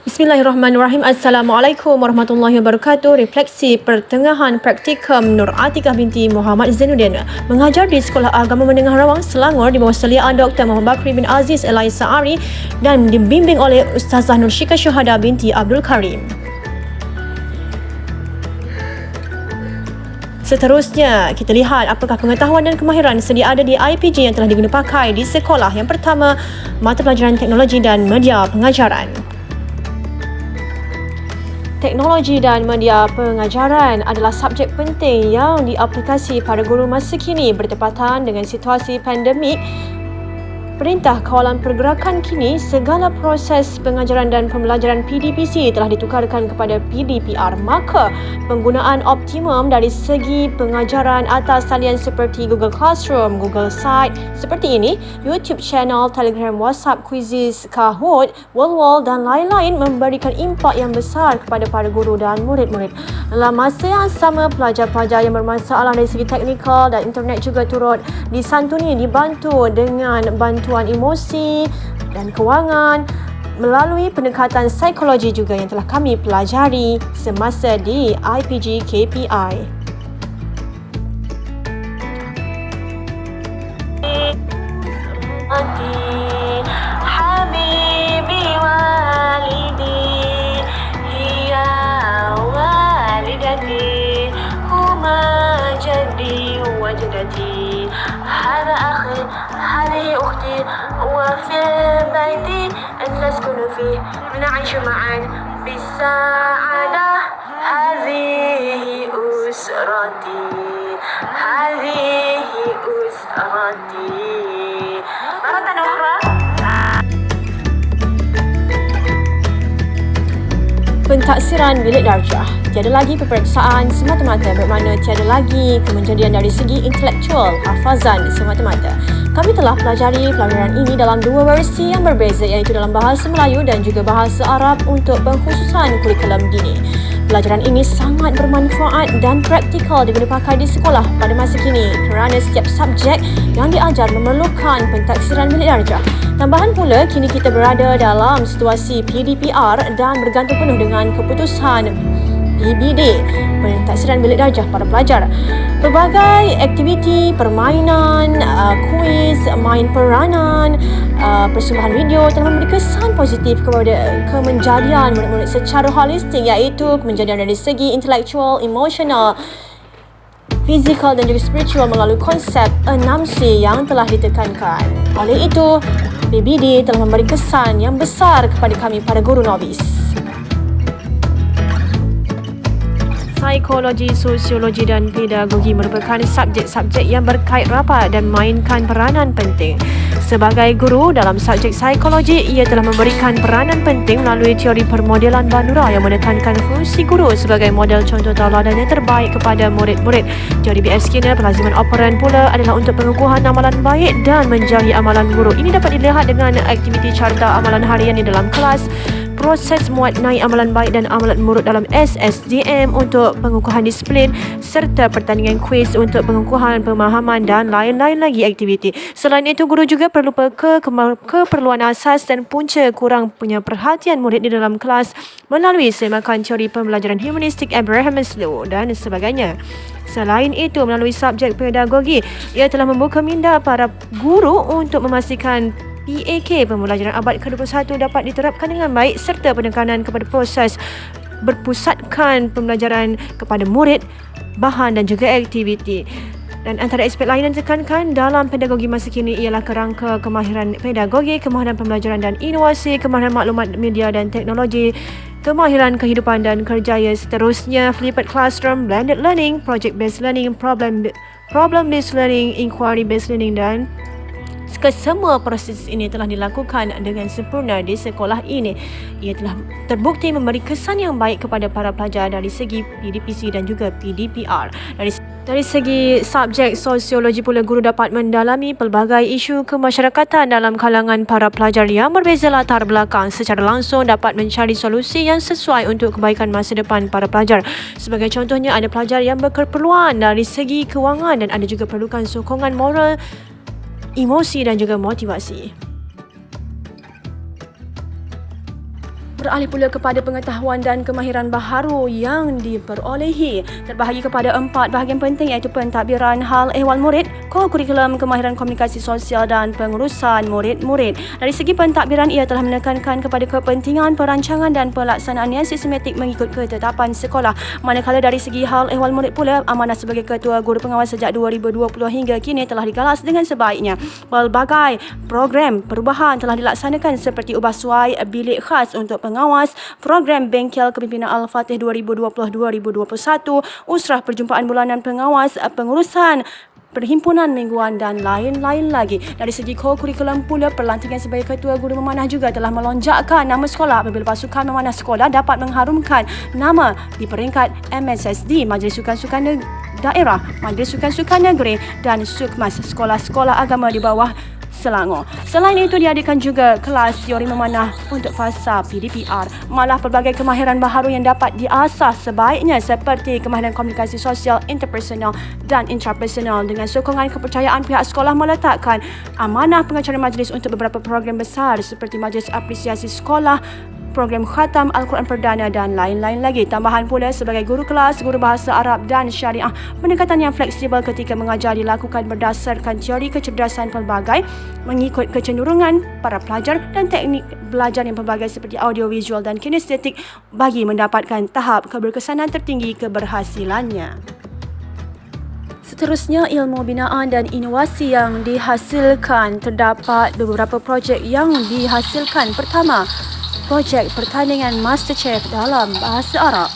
Bismillahirrahmanirrahim. Assalamualaikum warahmatullahi wabarakatuh. Refleksi pertengahan praktikum Nur Atikah binti Muhammad Zainuddin mengajar di Sekolah Agama Menengah Rawang, Selangor di bawah seliaan Dr. Muhammad Bakri bin Aziz Elaisa Ari dan dibimbing oleh Ustazah Nur Syika Syuhada binti Abdul Karim. Seterusnya, kita lihat apakah pengetahuan dan kemahiran sedia ada di IPG yang telah diguna pakai di sekolah. Yang pertama, mata pelajaran teknologi dan media pengajaran. Teknologi dan media pengajaran adalah subjek penting yang diaplikasi pada guru masa kini bertepatan dengan situasi pandemik. Perintah Kawalan Pergerakan kini, segala proses pengajaran dan pembelajaran PDPC telah ditukarkan kepada PDPR. Maka, penggunaan optimum dari segi pengajaran atas talian seperti Google Classroom, Google Site seperti ini, YouTube channel, Telegram, WhatsApp, Quizzes, Kahoot, Worldwall dan lain-lain memberikan impak yang besar kepada para guru dan murid-murid. Dalam masa yang sama, pelajar-pelajar yang bermasalah dari segi teknikal dan internet juga turut disantuni, dibantu dengan bantuan emosi dan kewangan melalui pendekatan psikologi juga yang telah kami pelajari semasa di IPG KPI. وجدتي هذا أخي هذه أختي وفي البيت نسكن فيه نعيش معا بالسعادة هذه أسرتي مرة أخرى. Pentaksiran bilik darjah. Tiada lagi peperiksaan semata-mata bermakna tiada lagi kemenjadian dari segi intelektual, hafazan semata-mata. Kami telah pelajari pelajaran ini dalam dua versi yang berbeza, iaitu dalam bahasa Melayu dan juga bahasa Arab untuk pengkhususan kurikulum dini. Pelajaran ini sangat bermanfaat dan praktikal diguna pakai di sekolah pada masa kini kerana setiap subjek yang diajar memerlukan pentaksiran bilik darjah. Tambahan pula, kini kita berada dalam situasi PDPR dan bergantung penuh dengan keputusan PBD, pentaksiran bilik darjah para pelajar. Pelbagai aktiviti, permainan, kuis, main peranan, persembahan video telah memberi kesan positif kepada kemenjadian murid-murid secara holistik, iaitu kemenjadian dari segi intelektual, emosional, fizikal dan juga spiritual melalui konsep 6C yang telah ditekankan. Oleh itu, PBD telah memberi kesan yang besar kepada kami para guru novis. Psikologi, sosiologi dan pedagogi merupakan subjek-subjek yang berkait rapat dan mainkan peranan penting. Sebagai guru dalam subjek psikologi, ia telah memberikan peranan penting melalui teori permodelan Bandura yang menekankan fungsi guru sebagai model contoh tauladan yang terbaik kepada murid-murid. Teori B.F. Skinner, pelaziman operan pula adalah untuk pengukuhan amalan baik dan menjali amalan guru. Ini dapat dilihat dengan aktiviti carta amalan harian di dalam kelas, proses muat naik amalan baik dan amalan murut dalam SSDM untuk pengukuhan disiplin, serta pertandingan kuis untuk pengukuhan pemahaman dan lain-lain lagi aktiviti. Selain itu, guru juga perlu keperluan asas dan punca kurang punya perhatian murid di dalam kelas melalui semakan teori pembelajaran humanistik Abraham Maslow dan sebagainya. Selain itu, melalui subjek pedagogi, ia telah membuka minda para guru untuk memastikan PAK, pembelajaran abad ke-21 dapat diterapkan dengan baik serta penekanan kepada proses berpusatkan pembelajaran kepada murid, bahan dan juga aktiviti. Dan antara aspek lain yang ditekankan dalam pedagogi masa kini ialah kerangka kemahiran pedagogi, kemahiran pembelajaran dan inovasi, kemahiran maklumat media dan teknologi, kemahiran kehidupan dan kerjaya. Seterusnya, flipped classroom, blended learning, project based learning, problem based learning, inquiry based learning dan kesemua proses ini telah dilakukan dengan sempurna di sekolah ini. Ia telah terbukti memberi kesan yang baik kepada para pelajar dari segi PDPC dan juga PDPR. Dari segi subjek sosiologi pula, guru dapat mendalami pelbagai isu kemasyarakatan dalam kalangan para pelajar yang berbeza latar belakang. Secara langsung dapat mencari solusi yang sesuai untuk kebaikan masa depan para pelajar. Sebagai contohnya, ada pelajar yang berkeperluan dari segi kewangan dan ada juga perlukan sokongan moral, emosi dan juga motivasi. Beralih pula kepada pengetahuan dan kemahiran baharu yang diperolehi. Terbahagi kepada 4 bahagian penting iaitu pentadbiran hal ehwal murid, kurikulum kemahiran komunikasi sosial dan pengurusan murid-murid. Dari segi pentadbiran, ia telah menekankan kepada kepentingan perancangan dan pelaksanaan yang sistematik mengikut ketetapan sekolah. Manakala dari segi hal ehwal murid pula, amanah sebagai Ketua Guru Pengawas sejak 2020 hingga kini telah digalas dengan sebaiknya. Pelbagai program perubahan telah dilaksanakan seperti ubah suai bilik khas untuk pengawas, program bengkel kepimpinan Al-Fatih 2020-2021, usrah perjumpaan bulanan pengawas, pengurusan perhimpunan mingguan dan lain-lain lagi. Dari segi kurikulum pula, pelantikan sebagai Ketua Guru Memanah juga telah melonjakkan nama sekolah apabila pasukan memanah sekolah dapat mengharumkan nama di peringkat MSSD, Majlis Sukan-Sukan Daerah, Majlis Sukan-Sukan Negeri dan Sukmas sekolah-sekolah agama di bawah Selangor. Selain itu, diadakan juga kelas teori memanah untuk fasa PDPR. Malah pelbagai kemahiran baharu yang dapat diasah sebaiknya seperti kemahiran komunikasi sosial, interpersonal dan intrapersonal. Dengan sokongan kepercayaan, pihak sekolah meletakkan amanah pengacara majlis untuk beberapa program besar seperti Majlis Apresiasi Sekolah, program khatam Al-Quran Perdana dan lain-lain lagi. Tambahan pula sebagai guru kelas, guru bahasa Arab dan syariah, pendekatan yang fleksibel ketika mengajar dilakukan berdasarkan teori kecerdasan pelbagai mengikut kecenderungan para pelajar dan teknik belajar yang pelbagai seperti audiovisual dan kinestetik bagi mendapatkan tahap keberkesanan tertinggi keberhasilannya. Seterusnya, ilmu binaan dan inovasi yang dihasilkan. Terdapat beberapa projek yang dihasilkan. Pertama, projek pertandingan MasterChef dalam bahasa Arab.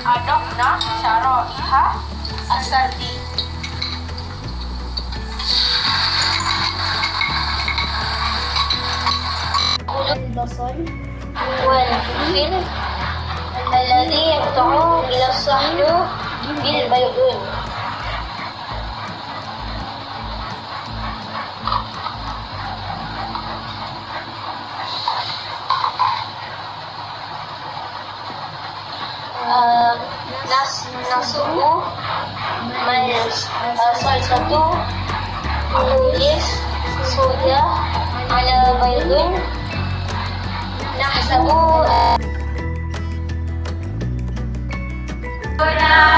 Adopna syara'iha as-sardi. البصل والفلفل الذي يقطع إلى الصحن بالبيضون. Nasubu salsatu tulis soda ala baydun nahsabu.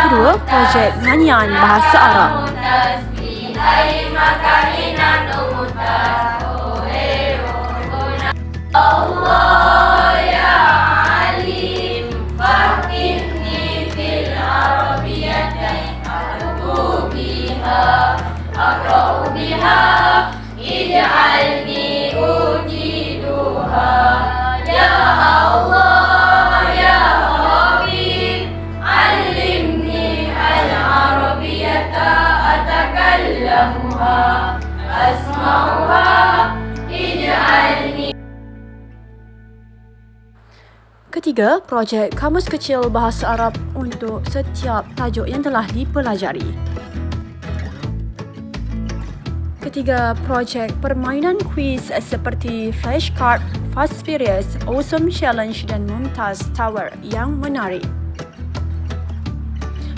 Kedua, projek nyanyian bahasa Arab. Allah ya alim faqihni fil arabiyyatain aqra'u biha ij'alni ujiduha ya Allah ya Rabbi allimni al-arabiyyata atakallamuha asma'uha ij'alni. Ketiga, projek kamus kecil bahasa Arab untuk setiap tajuk yang telah dipelajari. Ketiga, projek permainan kuis seperti Flashcard, Fast Furious, Awesome Challenge dan Mumtaz Tower yang menarik.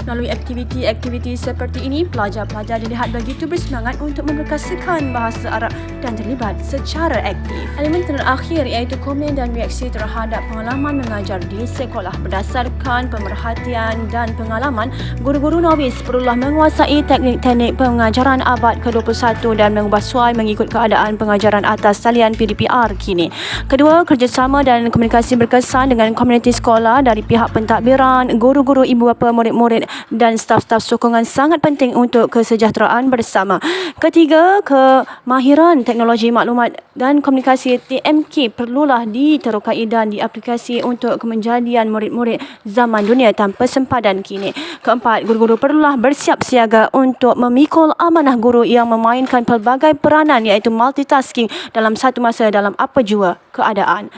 Melalui aktiviti-aktiviti seperti ini, pelajar-pelajar dilihat begitu bersemangat untuk memperkasakan bahasa Arab dan terlibat secara aktif. Elemen terakhir iaitu komen dan reaksi terhadap pengalaman mengajar di sekolah. Berdasarkan pemerhatian dan pengalaman, guru-guru novis perlulah menguasai teknik-teknik pengajaran abad ke-21 dan mengubah suai mengikut keadaan pengajaran atas talian PDPR kini. Kedua, kerjasama dan komunikasi berkesan dengan komuniti sekolah dari pihak pentadbiran, guru-guru, ibu bapa, murid-murid dan staf-staf sokongan sangat penting untuk kesejahteraan bersama. Ketiga, kemahiran teknologi maklumat dan komunikasi TMK perlulah diterokai dan diaplikasi untuk kemenjadian murid-murid zaman dunia tanpa sempadan kini. Keempat, guru-guru perlulah bersiap siaga untuk memikul amanah guru yang memainkan pelbagai peranan iaitu multitasking dalam satu masa dalam apa jua keadaan.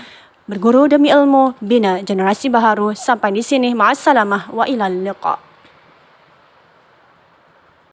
Berguru demi ilmu, bina generasi baharu. Sampai di sini, ma'assalamah wa ilal liqa'.